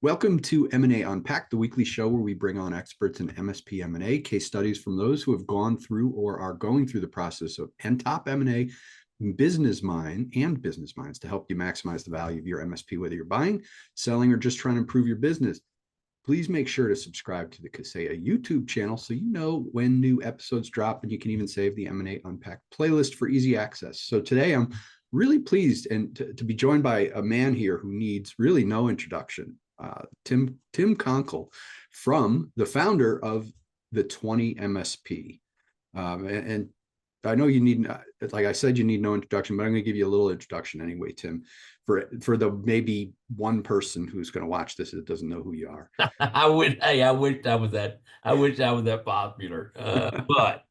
Welcome to M&A Unpacked, the weekly show where we bring on experts in MSP M&A, case studies from those who have gone through or are going through the process of and top M&A business minds to help you maximize the value of your MSP, whether you're buying, selling, or just trying to improve your business. Please make sure to subscribe to the Kaseya YouTube channel so you know when new episodes drop, and you can even save the M&A Unpacked playlist for easy access. So today I'm really pleased to be joined by a man here who needs really no introduction. Tim Conkle, from the founder of the 20 MSP. And I know you need, like I said, you need no introduction, but I'm going to give you a little introduction anyway, Tim, for the maybe one person who's going to watch this that doesn't know who you are. I wish I was that. I wish I was that popular. But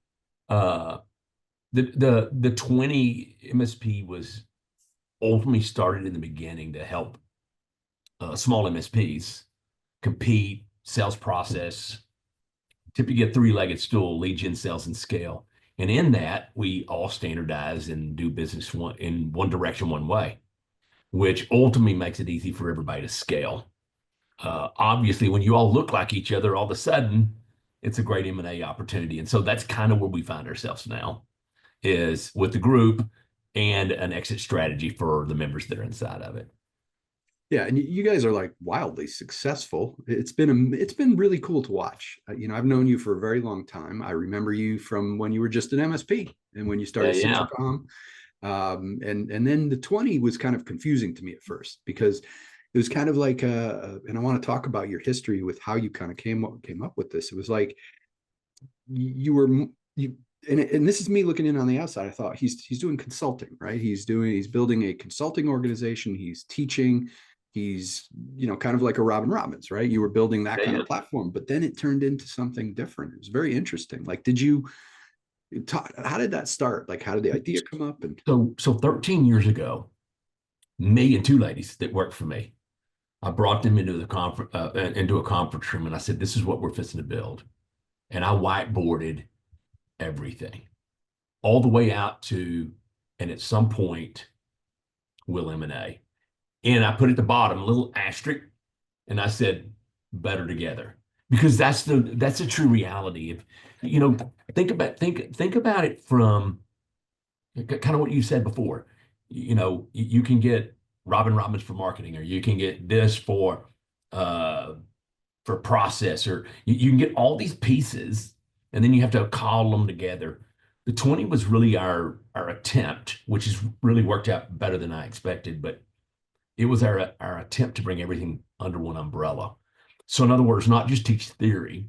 the 20 MSP was ultimately started in the beginning to help small MSPs compete, sales process, typically a three-legged stool: lead gen, sales, and scale. And in that, we all standardize and do business in one direction, one way, which ultimately makes it easy for everybody to scale. Obviously, when you all look like each other, all of a sudden, it's a great M&A opportunity. And so that's kind of where we find ourselves now, is with the group and an exit strategy for the members that are inside of it. Yeah, and you guys are like wildly successful. It's been really cool to watch. I've known you for a very long time. I remember you from when you were just an MSP and when you Yeah, started yeah. Citricom. And then the 20 was kind of confusing to me at first because it was kind of like and I want to talk about your history with how you kind of came up with this. It was like you were you and this is me looking in on the outside. I thought he's doing consulting, right? He's building a consulting organization, he's teaching, he's kind of like a Robin Robbins, right? You were building that Yeah, kind yeah. of platform, but then it turned into something different. It was very interesting. Like, how did that start? Like, how did the idea come up? And So 13 years ago, me and two ladies that worked for me, I brought them into a conference room, and I said, "This is what we're fixing to build." And I whiteboarded everything, all the way out to, and at some point, will M&A. And I put at the bottom a little asterisk, and I said, "Better together," because that's the true reality. If you know, think about it from kind of what you said before. You can get Robin Robbins for marketing, or you can get this uh, for process, or you can get all these pieces, and then you have to call them together. The 20 was really our attempt, which has really worked out better than I expected, but it was our attempt to bring everything under one umbrella. So in other words, not just teach theory,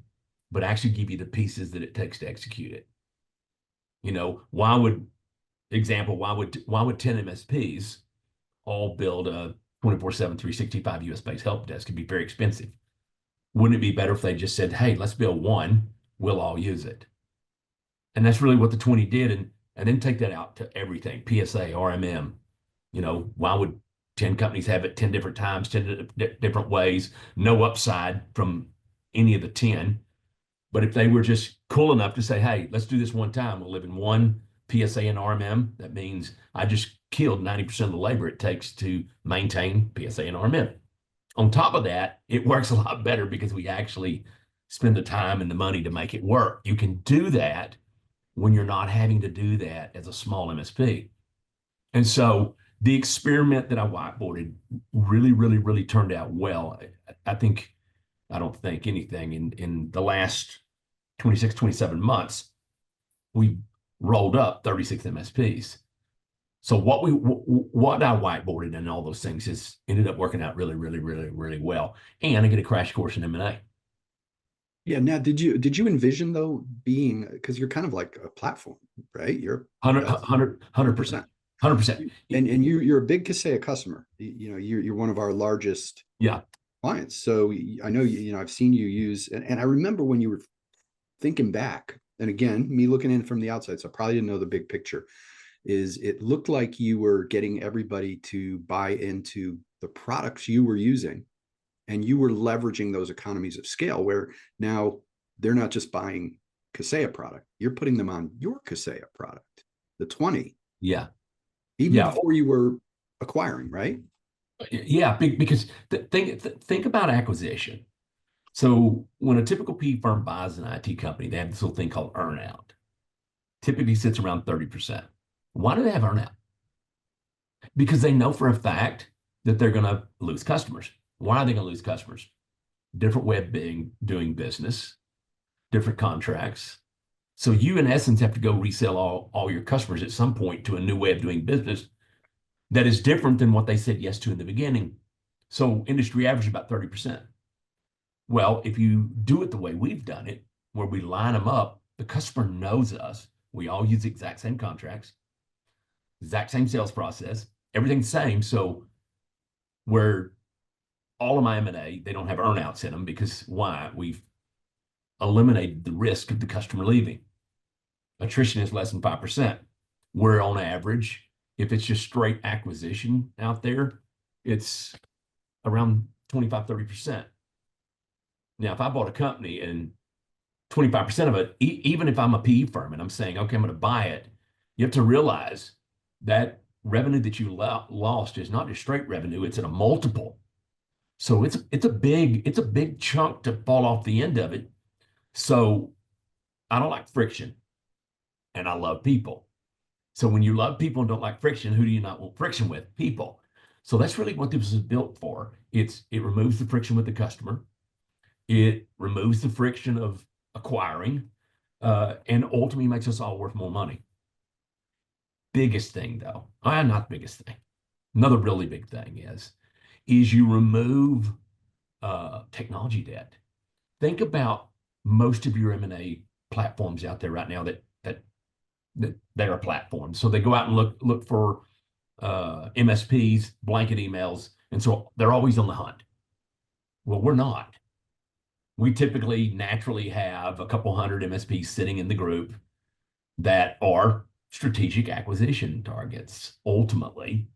but actually give you the pieces that it takes to execute it. Why would example, why would 10 MSPs all build a 24/7, 365 US-based help desk? It'd be very expensive. Wouldn't it be better if they just said, "Hey, let's build one, we'll all use it"? And that's really what the 20 did. And then take that out to everything: PSA, RMM. Why would 10 companies have it 10 different times, 10 different ways, no upside from any of the 10? But if they were just cool enough to say, "Hey, let's do this one time, we'll live in one PSA and RMM," that means I just killed 90% of the labor it takes to maintain PSA and RMM. On top of that, it works a lot better because we actually spend the time and the money to make it work. You can do that when you're not having to do that as a small MSP. And so the experiment that I whiteboarded really, really, really turned out well. I don't think anything in the last 26, 27 months, we rolled up 36 MSPs. So what I whiteboarded and all those things has ended up working out really, really, really, really well. And I get a crash course in M&A. yeah, now did you envision though being, because you're kind of like a platform, right? You're 100, uh, 100%, 100%. 100%. And you're a big Kaseya customer. You're one of our largest Yeah. clients. So I know I've seen you use, and I remember when you were thinking back, and again, me looking in from the outside, so I probably didn't know the big picture, is it looked like you were getting everybody to buy into the products you were using, and you were leveraging those economies of scale where now they're not just buying Kaseya product, you're putting them on your Kaseya product, the 20, Yeah. even Yeah. before you were acquiring, right? Yeah, because think about acquisition. So when a typical PE firm buys an IT company, they have this little thing called earnout. Typically sits around 30%. Why do they have earnout? Because they know for a fact that they're going to lose customers. Why are they going to lose customers? Different way of doing business, different contracts. So you, in essence, have to go resell all your customers at some point to a new way of doing business that is different than what they said yes to in the beginning. So industry average about 30%. Well, if you do it the way we've done it, where we line them up, the customer knows us. We all use the exact same contracts, exact same sales process, everything's the same. So where all of my M&A, they don't have earnouts in them because why? We've eliminated the risk of the customer leaving. Attrition is less than 5%. Where on average, if it's just straight acquisition out there, it's around 25, 30%. Now, if I bought a company and 25% of it, even if I'm a PE firm and I'm saying, okay, I'm going to buy it, you have to realize that revenue that you lost is not just straight revenue, it's at a multiple. So it's a big chunk to fall off the end of it. So I don't like friction and I love people. So when you love people and don't like friction, who do you not want friction with? People. So that's really what this is built for. It removes the friction with the customer. It removes the friction of acquiring, and ultimately makes us all worth more money. Biggest thing, though, not the biggest thing. Another really big thing is you remove technology debt. Think about most of your M&A platforms out there right now that they are platforms. So they go out and look for MSPs, blanket emails, and so they're always on the hunt. Well, we're not. We typically naturally have a couple hundred MSPs sitting in the group that are strategic acquisition targets ultimately.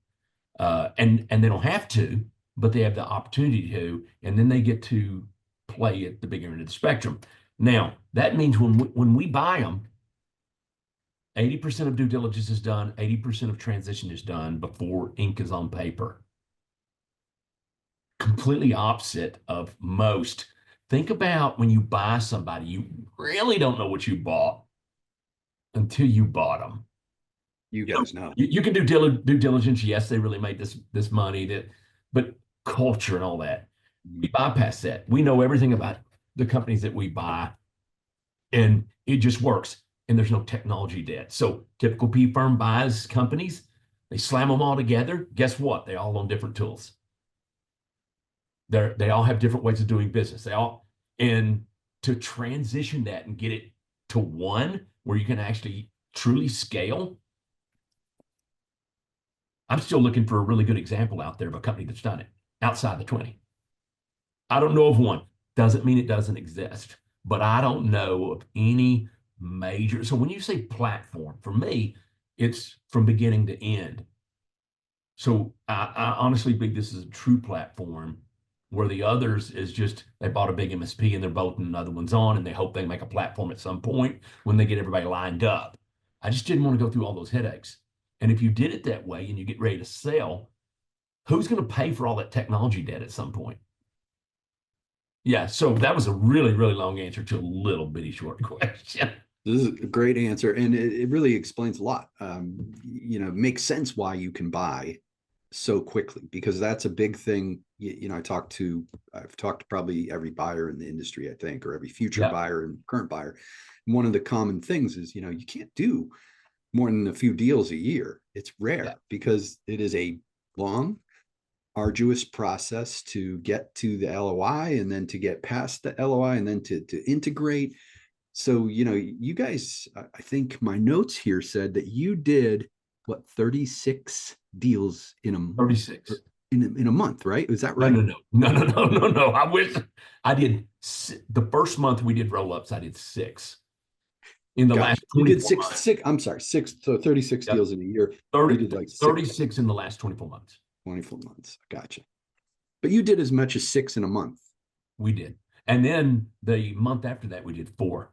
And they don't have to, but they have the opportunity to, and then they get to play at the bigger end of the spectrum. Now, that means when we buy them, 80% of due diligence is done, 80% of transition is done before ink is on paper. Completely opposite of most. Think about when you buy somebody, you really don't know what you bought until you bought them. You guys know. You can do due diligence. Yes, they really made this money, but culture and all that, we bypass that. We know everything about the companies that we buy, and it just works. And there's no technology debt. So typical PE firm buys companies, they slam them all together. Guess what? They all own different tools. They all have different ways of doing business. And to transition that and get it to one where you can actually truly scale. I'm still looking for a really good example out there of a company that's done it outside the 20. I don't know of one. Doesn't mean it doesn't exist, but I don't know of any major. So when you say platform, for me, it's from beginning to end. So I honestly believe this is a true platform where the others is just they bought a big MSP and they're bolting another one's on and they hope they make a platform at some point when they get everybody lined up. I just didn't want to go through all those headaches. And if you did it that way and you get ready to sell, who's going to pay for all that technology debt at some point? Yeah, so that was a really, really long answer to a little bitty short question. This is a great answer, and it really explains a lot. Makes sense why you can buy so quickly, because that's a big thing. I've talked to probably every buyer in the industry, I think, or every future buyer and current buyer. And one of the common things is, you can't do more than a few deals a year. It's rare because it is a long, arduous process to get to the LOI and then to get past the LOI and then to integrate. So, you guys, I think my notes here said that you did 36 deals in a 36 in a month, right? Is that right? No. I wish I did. The first month we did roll-ups, I did 6. In the last you did 24 months. six. I'm sorry, 6. So 36 deals in a year. 30, you did like 36 in the last 24 months. 24 months. Gotcha. But you did as much as 6 in a month. We did. And then the month after that, we did 4.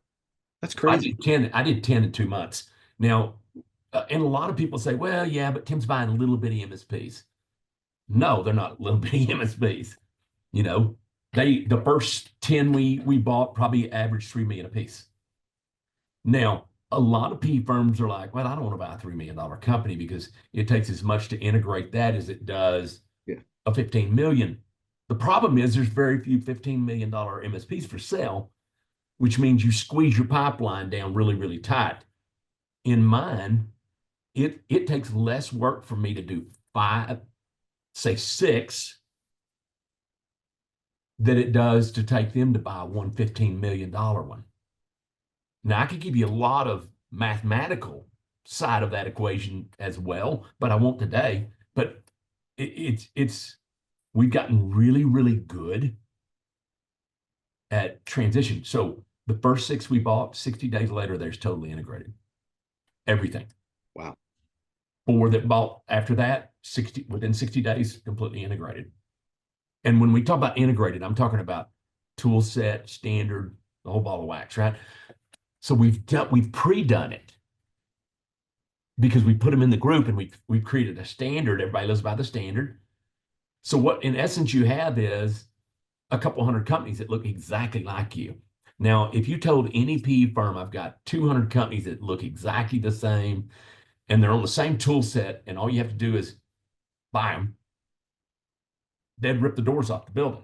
That's crazy. I did 10 in 2 months. Now, and a lot of people say, well, yeah, but Tim's buying a little bitty MSPs. No, they're not little bitty MSPs. You know, the first 10 we bought probably averaged 3 million a piece. Now, a lot of PE firms are like, well, I don't want to buy a $3 million company because it takes as much to integrate that as it does Yeah. a 15 million. The problem is there's very few $15 million MSPs for sale, which means you squeeze your pipeline down really, really tight. In mine, it takes less work for me to do 5, say 6, than it does to take them to buy one $15 million one. Now, I could give you a lot of mathematical side of that equation as well, but I won't today. But it's we've gotten really, really good at transition. So the first 6 we bought, 60 days later, there's totally integrated. Everything. Wow. 4 that bought after that, within 60 days, completely integrated. And when we talk about integrated, I'm talking about tool set, standard, the whole ball of wax, right? So we've pre-done it because we put them in the group and we've created a standard. Everybody lives by the standard. So what in essence you have is a couple hundred companies that look exactly like you. Now, if you told any PE firm, I've got 200 companies that look exactly the same and they're on the same tool set and all you have to do is buy them, they'd rip the doors off the building.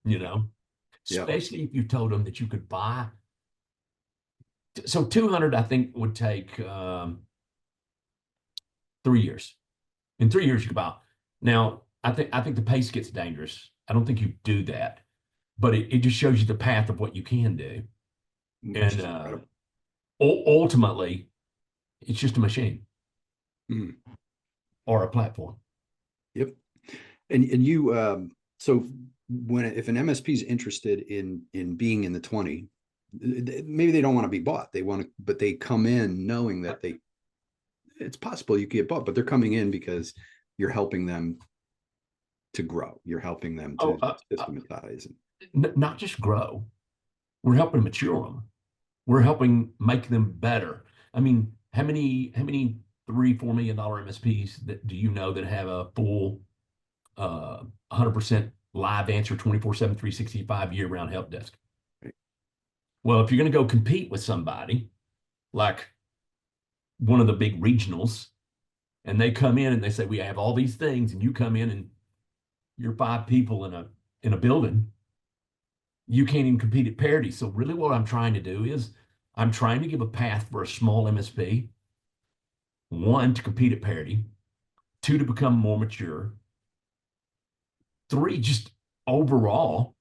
You know, Yeah. especially if you told them that you could buy. So 200, I think, would take 3 years. In 3 years, you could buy. Now, I think the pace gets dangerous. I don't think you do that, but it just shows you the path of what you can do. And ultimately, it's just a machine or a platform. Yep. And you so if an MSP is interested in being in the 20, maybe they don't want to be bought. They want to, but they come in knowing that it's possible you can get bought, but they're coming in because you're helping them to grow. You're helping them to systematize. Not just grow. We're helping mature them. We're helping make them better. I mean, how many $3-4 million MSPs that do you know that have a full 100% live answer 24/7 365 year-round help desk? Right. Well, if you're going to go compete with somebody like one of the big regionals and they come in and they say we have all these things and you come in and you're 5 people in a building, you can't even compete at parity. So really what I'm trying to do is I'm trying to give a path for a small MSP, 1, to compete at parity, 2, to become more mature, 3, just overall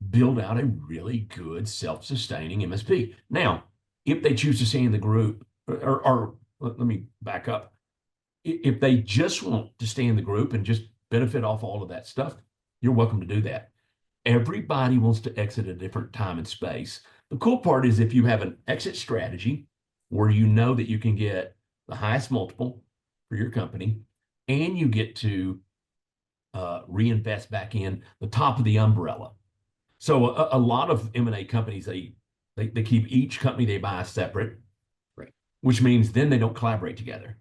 build out a really good self-sustaining MSP. Now, if they choose to stay in the group, or let me back up. If they just want to stay in the group and just benefit off all of that stuff, you're welcome to do that. Everybody wants to exit at a different time and space. The cool part is if you have an exit strategy where you know that you can get the highest multiple for your company and you get to reinvest back in the top of the umbrella. So a lot of M&A companies, they keep each company they buy separate, right? Which means then they don't collaborate together,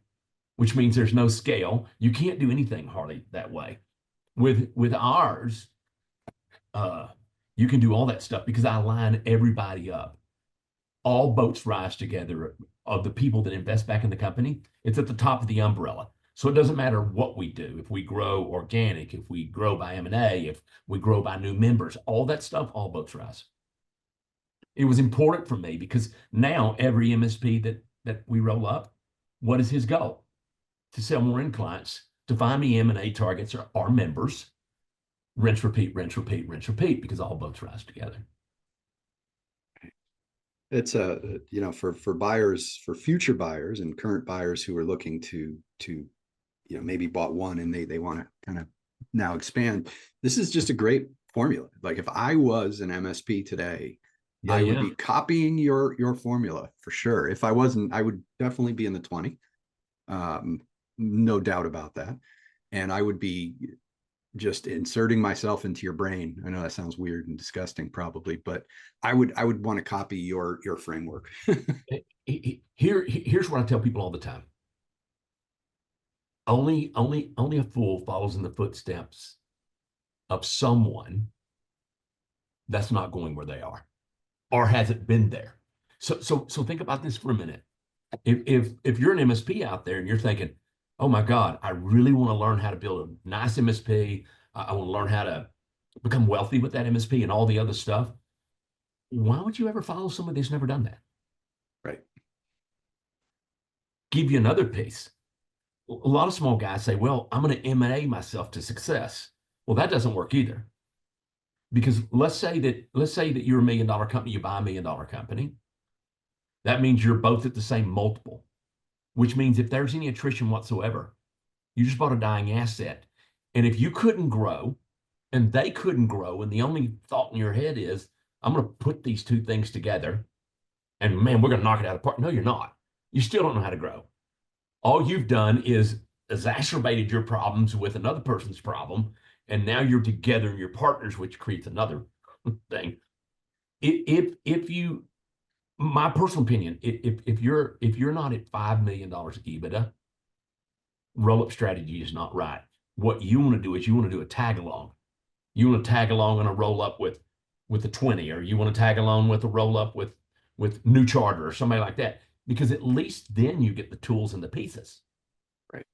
which means there's no scale. You can't do anything hardly that way. With ours, you can do all that stuff because I line everybody up. All boats rise together of the people that invest back in the company. It's at the top of the umbrella. So it doesn't matter what we do. If we grow organic, if we grow by M&A, if we grow by new members, all that stuff, all boats rise. It was important for me because now every MSP that we roll up, what is his goal? To sell more end clients, to find me M&A targets or our members, rinse, repeat, rinse, repeat, rinse, repeat, because all boats rise together. It's for buyers, for future buyers and current buyers who are looking to maybe bought one and they want to kind of now expand. This is just a great formula. Like if I was an MSP today, I would be copying your formula for sure. If I wasn't, I would definitely be in the 20. No doubt about that. And I would be just inserting myself into your brain. I know that sounds weird and disgusting probably, but I would want to copy your framework. Here's what I tell people all the time. only a fool follows in the footsteps of someone that's not going where they are or hasn't been there. So think about this for a minute. If you're an MSP out there and you're thinking, oh my God, I really want to learn how to build a nice MSP. I want to learn how to become wealthy with that MSP and all the other stuff. Why would you ever follow somebody that's never done that? Right. Give you another piece. A lot of small guys say, well, I'm going to M&A myself to success. Well, that doesn't work either. Because let's say that you're $1 million company, you buy $1 million company. That means you're both at the same multiple, which means if there's any attrition whatsoever, you just bought a dying asset. And if you couldn't grow and they couldn't grow, and the only thought in your head is, I'm going to put these two things together and man, we're going to knock it out of the park. No, you're not. You still don't know how to grow. All you've done is exacerbated your problems with another person's problem. And now you're together and you're partners, which creates another thing. If you, my personal opinion, if you're not at $5 million EBITDA, roll-up strategy is not right. What you want to do is you want to do a tag along. You want to tag along on a roll-up with a 20, or you want to tag along with a roll-up with New Charter or somebody like that, because at least then you get the tools and the pieces. Right.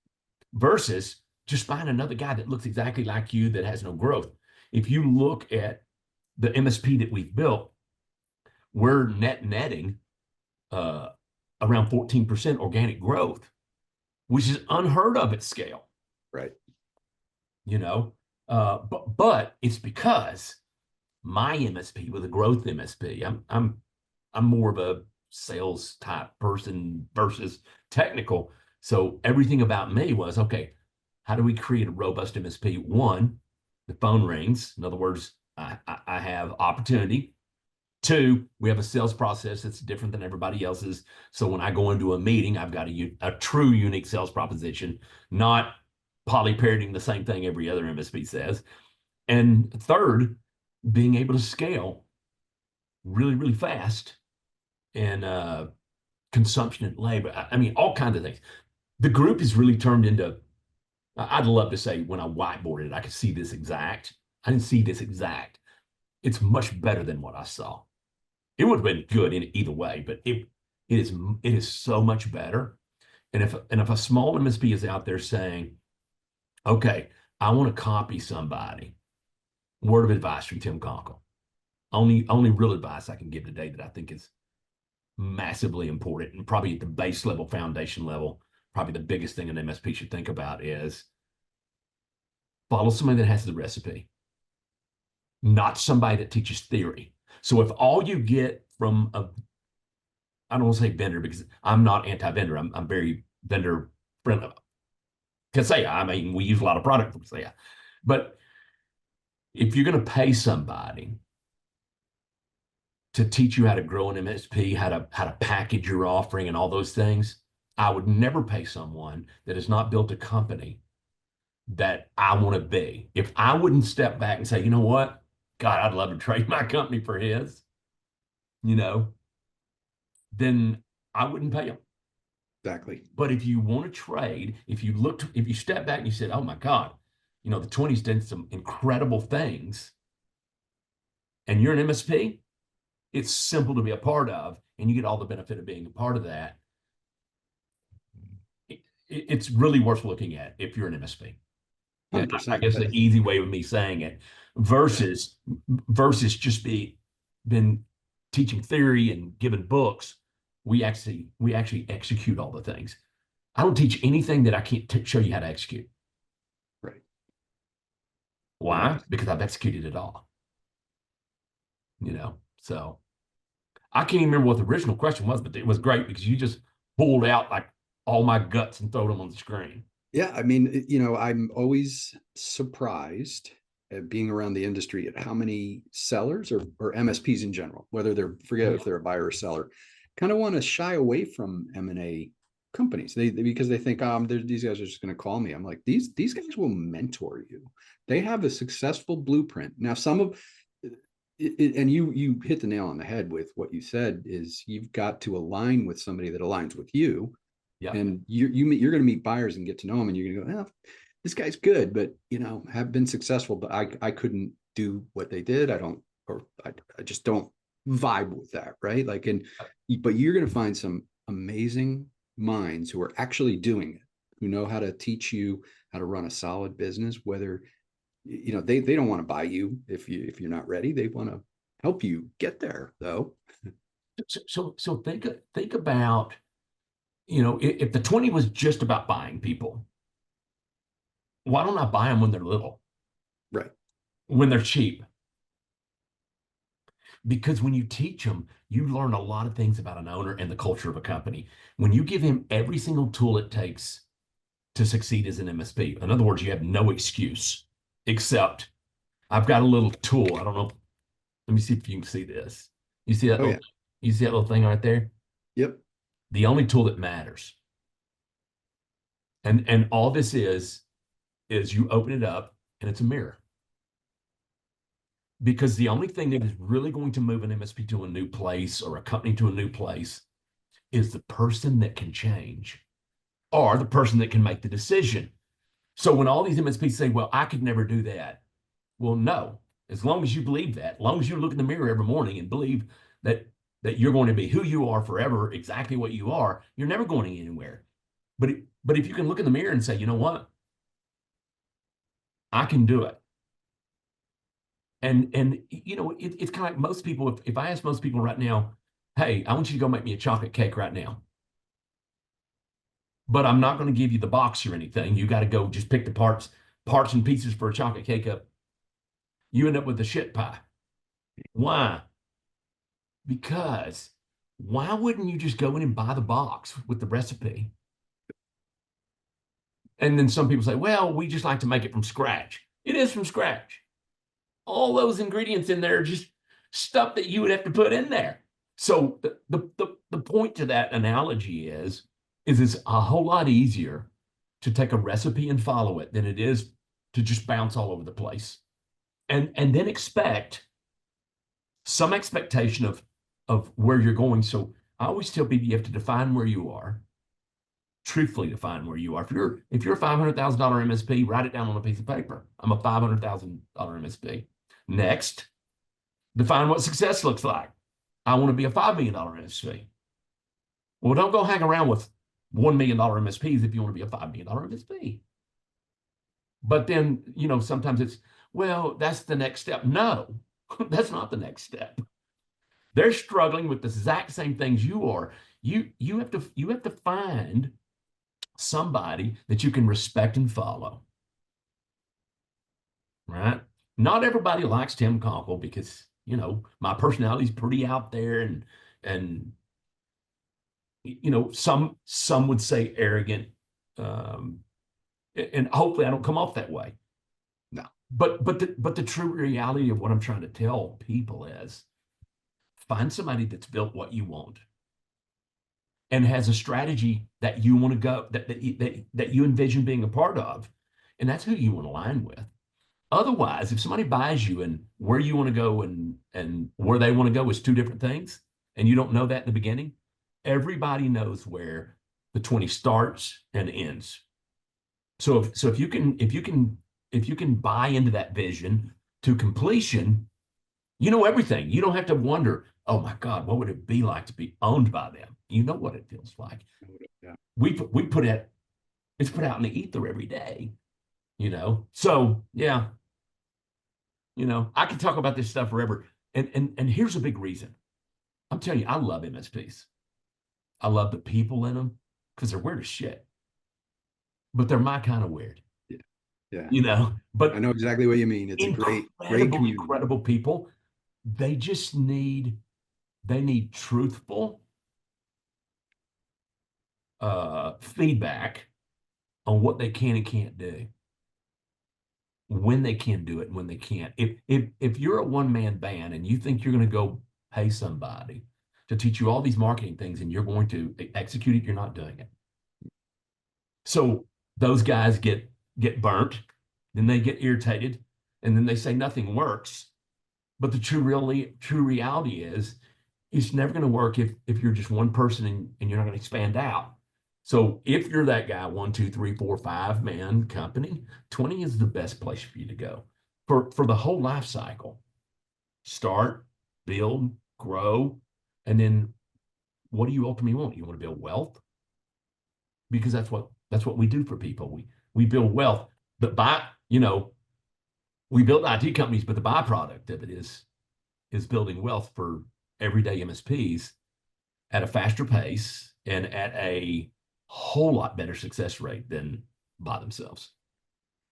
Versus just find another guy that looks exactly like you that has no growth. If you look at the MSP that we've built, we're netting around 14% organic growth, which is unheard of at scale. Right. You know, but it's because my MSP was a growth MSP. I'm more of a sales type person versus technical. So everything about me was, okay, how do we create a robust MSP? One, the phone rings. In other words, I have opportunity. Two, we have a sales process that's different than everybody else's. So when I go into a meeting, I've got a true unique sales proposition, not poly-parroting the same thing every other MSP says. And third, being able to scale really, really fast and consumption and labor. I mean, all kinds of things. The group has really turned into, I'd love to say when I whiteboarded, I could see this exact. I didn't see this exact. It's much better than what I saw. It would have been good in either way, but it is so much better. And if a small MSP is out there saying, okay, I want to copy somebody, word of advice from Tim Conkle. Only real advice I can give today that I think is massively important, and probably at the base level, foundation level, probably the biggest thing an MSP should think about is follow somebody that has the recipe, not somebody that teaches theory. So if all you get from I don't want to say vendor because I'm not anti-vendor. I'm very vendor friendly. Kaseya, I mean, we use a lot of product from Kaseya. But if you're going to pay somebody to teach you how to grow an MSP, how to package your offering and all those things, I would never pay someone that has not built a company that I want to be. If I wouldn't step back and say, you know what, God, I'd love to trade my company for his, then I wouldn't pay him. Exactly. But if you want to trade, if you step back and you said, oh my God, the 20s did some incredible things, and you're an MSP, it's simple to be a part of, and you get all the benefit of being a part of that. It's really worth looking at if you're an MSP. 100%. I guess the easy way of me saying it versus just been teaching theory and giving books. We actually execute all the things. I don't teach anything that I can't show you how to execute. Right. Why? Because I've executed it all. So I can't even remember what the original question was, but it was great because you just pulled out like all my guts and throw them on the screen. Yeah, I mean, I'm always surprised at being around the industry at how many sellers or MSPs in general, whether forget if they're a buyer or seller, kind of want to shy away from M&A companies. Because they think, these guys are just going to call me. I'm like, these guys will mentor you. They have a successful blueprint. Now, some of it, and you hit the nail on the head with what you said is you've got to align with somebody that aligns with you. Yep. And you're going to meet buyers and get to know them, and you're going to go, oh, this guy's good, but have been successful, but I couldn't do what they did. I just don't vibe with that, right? Like, but you're going to find some amazing minds who are actually doing it, who know how to teach you how to run a solid business. Whether they don't want to buy you if you're not ready. They want to help you get there, though. So think about, if the 20 was just about buying people, why don't I buy them when they're little, Right. when they're cheap? Because when you teach them, you learn a lot of things about an owner and the culture of a company. When you give him every single tool it takes to succeed as an MSP, in other words, you have no excuse except I've got a little tool. I don't know. Let me see if you can see this. You see that Oh little, yeah. you see that little thing right there? Yep. The only tool that matters. And all this is you open it up and it's a mirror. Because the only thing that is really going to move an MSP to a new place or a company to a new place is the person that can change or the person that can make the decision. So when all these MSPs say, well, I could never do that. Well, no, as long as you believe that, as long as you look in the mirror every morning and believe that you're going to be who you are forever, exactly what you are, you're never going anywhere. But if you can look in the mirror and say, you know what, I can do it. And it's kind of like most people, if I ask most people right now, hey, I want you to go make me a chocolate cake right now, but I'm not going to give you the box or anything. You got to go just pick the parts and pieces for a chocolate cake up. You end up with a shit pie. Why? Because why wouldn't you just go in and buy the box with the recipe? And then some people say, well, we just like to make it from scratch. It is from scratch. All those ingredients in there are just stuff that you would have to put in there. So the point to that analogy is it's a whole lot easier to take a recipe and follow it than it is to just bounce all over the place. And then expect some expectation of where you're going. So I always tell people you have to define where you are, truthfully define where you are. If you're a $500,000 MSP, write it down on a piece of paper. I'm a $500,000 MSP. Next, define what success looks like. I want to be a $5 million MSP. Well, don't go hang around with $1 million MSPs if you want to be a $5 million MSP. But then, sometimes it's, well, that's the next step. No, that's not the next step. They're struggling with the exact same things you are. You have to find somebody that you can respect and follow. Right? Not everybody likes Tim Conkle because, my personality is pretty out there and some would say arrogant. And hopefully I don't come off that way. No. But the true reality of what I'm trying to tell people is find somebody that's built what you want and has a strategy that you want to go, that you envision being a part of. And that's who you want to align with. Otherwise, if somebody buys you and where you want to go and where they want to go is two different things, and you don't know that in the beginning, everybody knows where the 20 starts and ends. So if you can buy into that vision to completion, you know everything. You don't have to wonder, oh my God, what would it be like to be owned by them? You know what it feels like. Yeah. It's put out in the ether every day, So yeah, I can talk about this stuff forever. And here's a big reason. I'm telling you, I love MSPs. I love the people in them because they're weird as shit. But they're my kind of weird. Yeah. But I know exactly what you mean. It's a great community. Incredible people. They need truthful feedback on what they can and can't do, when they can do it and when they can't. If you're a one-man band and you think you're going to go pay somebody to teach you all these marketing things and you're going to execute it, you're not doing it. So those guys get burnt, then they get irritated, and then they say nothing works. But the true reality is it's never going to work if you're just one person and you're not going to expand out. So if you're that guy, 1, 2, 3, 4, 5 man company, 20 is the best place for you to go for the whole life cycle. Start, build, grow, and then what do you ultimately want? You want to build wealth? Because that's what we do for people. We build wealth, but we build IT companies, but the byproduct of it is building wealth for everyday MSPs at a faster pace and at a whole lot better success rate than by themselves.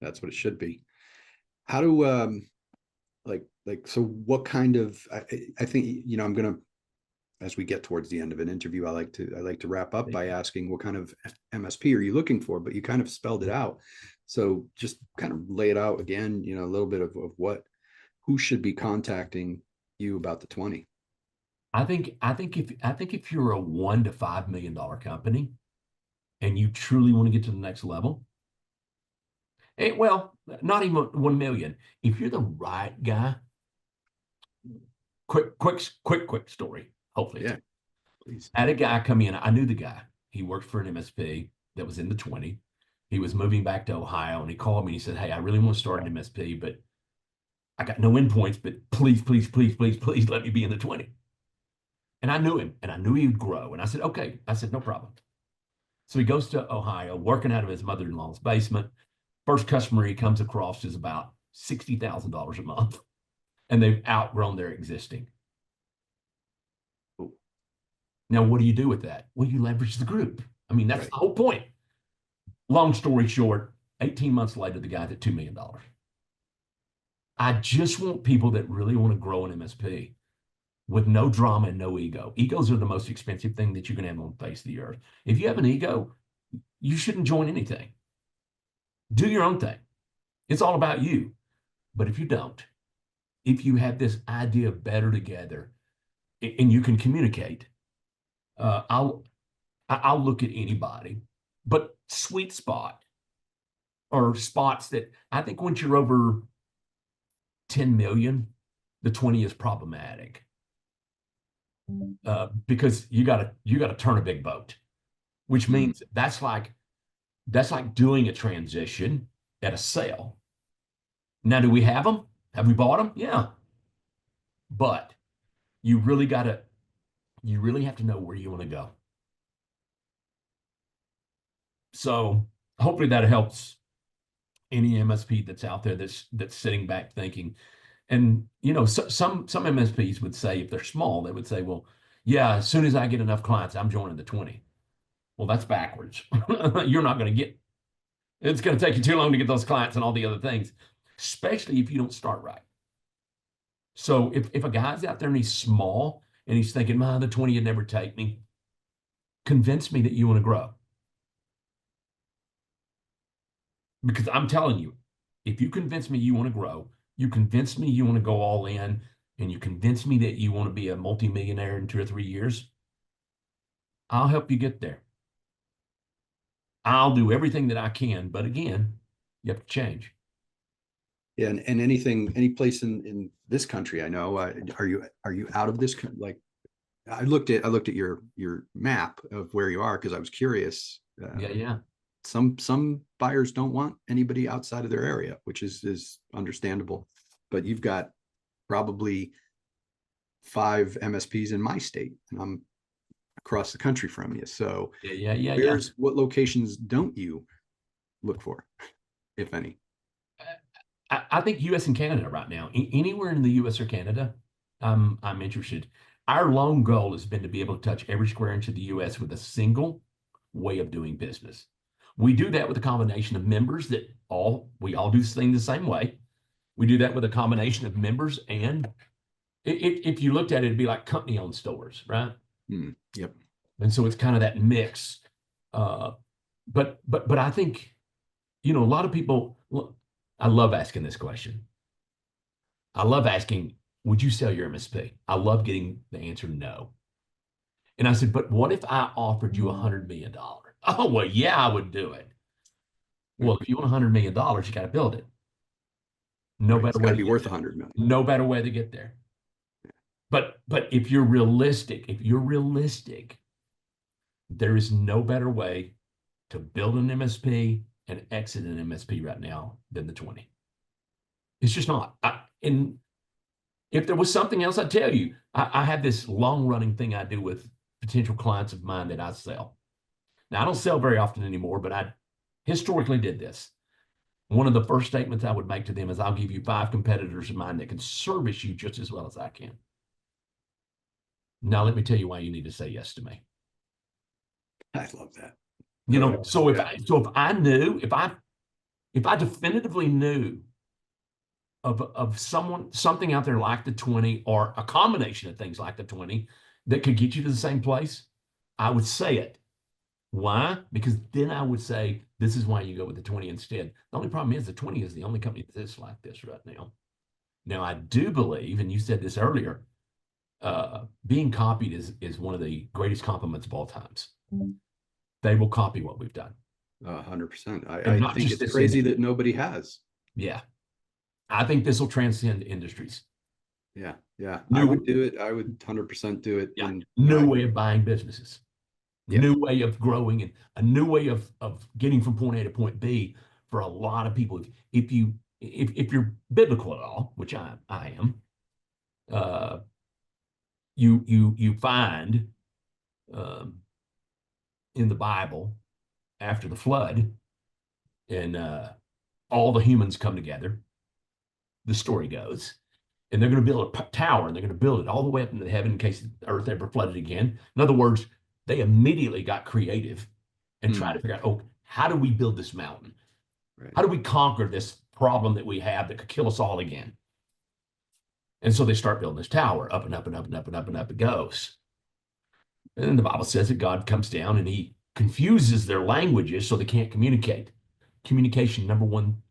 That's what it should be. How do so what kind of I think I'm gonna, as we get towards the end of an interview, I like to wrap up by asking what kind of MSP are you looking for, but you kind of spelled it out. So just kind of lay it out again, a little bit of who should be contacting you about the 20. I think if you're a $1 to $5 million company and you truly want to get to the next level, well, not even 1 million. If you're the right guy, quick story. Hopefully, yeah, please. I had a guy come in. I knew the guy. He worked for an MSP that was in the 20. He was moving back to Ohio, and he called me and he said, "Hey, I really want to start an MSP, but I got no endpoints. But please, please, please, please, please let me be in the 20." And I knew him, and I knew he would grow. And I said, "Okay." I said, "No problem." So he goes to Ohio, working out of his mother-in-law's basement. First customer he comes across is about $60,000 a month, and they've outgrown their existing. Now, what do you do with that? Well, you leverage the group. I mean, that's right. The whole point. Long story short, 18 months later, the guy's at $2 million. I just want people that really want to grow an MSP with no drama and no ego. Egos are the most expensive thing that you can have on the face of the earth. If you have an ego, you shouldn't join anything. Do your own thing. It's all about you. But if you don't, if you have this idea of better together and you can communicate, I'll look at anybody. But sweet spot or spots that I think once you're over 10 million, the 20 is problematic. Because you gotta turn a big boat, which means that's like doing a transition at a sale. Now, do we have them? Have we bought them? Yeah. But you really have to know where you want to go. So hopefully that helps any MSP that's out there that's sitting back thinking. And some MSPs would say, if they're small, they would say, well, yeah, as soon as I get enough clients, I'm joining the 20. Well, that's backwards. You're not going to get, it's going to take you too long to get those clients and all the other things, especially if you don't start right. So if a guy's out there and he's small and he's thinking, man, the 20 would never take me, convince me that you want to grow. Because I'm telling you, if you convince me you want to grow, you convince me you want to go all in, and you convince me that you want to be a multimillionaire in 2 or 3 years, I'll help you get there. I'll do everything that I can, but again, you have to change. Yeah, and any place in this country, I know, are you out of this? Like, I looked at your map of where you are because I was curious. Yeah. Some buyers don't want anybody outside of their area, which is understandable. But you've got probably 5 MSPs in my state, and I'm across the country from you. So yeah. What locations don't you look for, if any? I think U.S. and Canada right now. Anywhere in the U.S. or Canada, I'm interested. Our long goal has been to be able to touch every square inch of the U.S. with a single way of doing business. We do that with a combination of members that we all do this thing the same way. We do that with a combination of members, and if you looked at it, it'd be like company-owned stores, right? Yep. And so it's kind of that mix. But I think, a lot of people, I love asking this question. I love asking, would you sell your MSP? I love getting the answer no. And I said, but what if I offered you $100 million? Oh, well, yeah, I would do it. Well, if you want $100 million, you got to build it. No better way to be worth 100 million. No better way to get there. But if you're realistic, there is no better way to build an MSP and exit an MSP right now than the 20. It's just not. And if there was something else, I'd tell you. I have this long-running thing I do with potential clients of mine that I sell. Now, I don't sell very often anymore, but I historically did this. One of the first statements I would make to them is, I'll give you 5 competitors of mine that can service you just as well as I can. Now, let me tell you why you need to say yes to me. I love that. You know, so if I definitively knew of something out there like the 20, or a combination of things like the 20 that could get you to the same place, I would say it. Why? Because then I would say, this is why you go with the 20 instead. The only problem is the 20 is the only company that's like this right now. Now, I do believe, and you said this earlier, being copied is one of the greatest compliments of all times. They will copy what we've done. 100%. I And not think just it's this crazy industry. that nobody has. Yeah. I think this will transcend industries. Yeah. Yeah. I New, would do it. I would 100% do it. yeah, And new way of buying businesses, yeah. new way of growing, and a new way of getting from point A to point B for a lot of people. If you're biblical at all, which I am, you find in the Bible, after the flood, and all the humans come together, the story goes, and they're going to build a tower, and they're going to build it all the way up into heaven in case the earth ever flooded again. In other words, they immediately got creative and tried to figure out, how do we build this mountain? Right. How do we conquer this problem that we have that could kill us all again? And so they start building this tower, up and up and up and up and up and up it goes. And then the Bible says that God comes down and he confuses their languages so they can't communicate. Communication, number one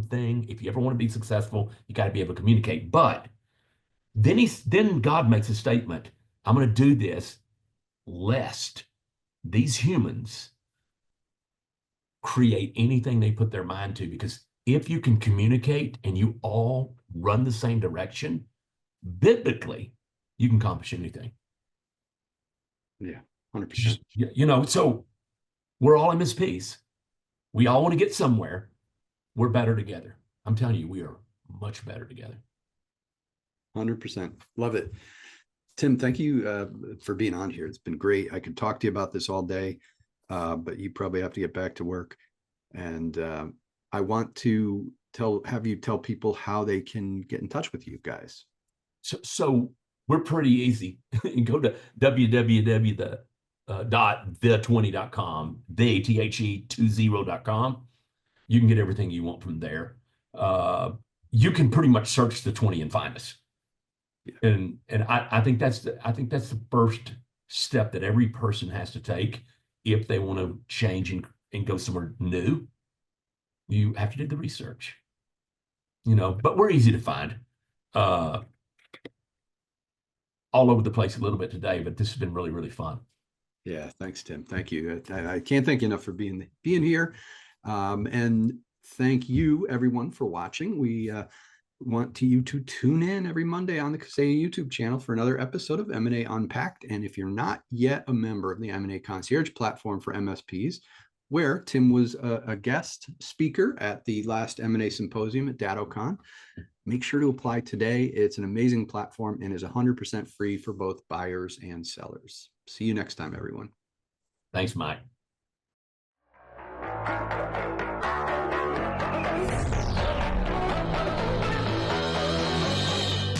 thing. If you ever want to be successful, you got to be able to communicate. But then God makes a statement. I'm going to do this lest these humans create anything they put their mind to. Because if you can communicate and you all run the same direction, biblically, you can accomplish anything. Yeah, 100%. You know, so we're all MSPs. We all want to get somewhere. We're better together. I'm telling you, we are much better together. 100%. Love it. Tim, thank you for being on here. It's been great. I could talk to you about this all day, but you probably have to get back to work. And I want to have you tell people how they can get in touch with you guys. So we're pretty easy. Go to www.the20.com, the20.com. You can get everything you want from there. You can pretty much search the 20 and find us. Yeah. And I think that's the first step that every person has to take if they want to change and go somewhere new. You have to do the research, you know, but we're easy to find. All over the place a little bit today, but this has been really, really fun. Yeah, thanks, Tim. Thank you. I can't thank you enough for being here. And thank you, everyone, for watching. We want you to tune in every Monday on the Kaseya YouTube channel for another episode of M&A Unpacked. And if you're not yet a member of the M&A Concierge platform for MSPs, where Tim was a guest speaker at the last M&A symposium at DattoCon, make sure to apply today. It's an amazing platform and is 100% free for both buyers and sellers. See you next time, everyone. Thanks, Mike.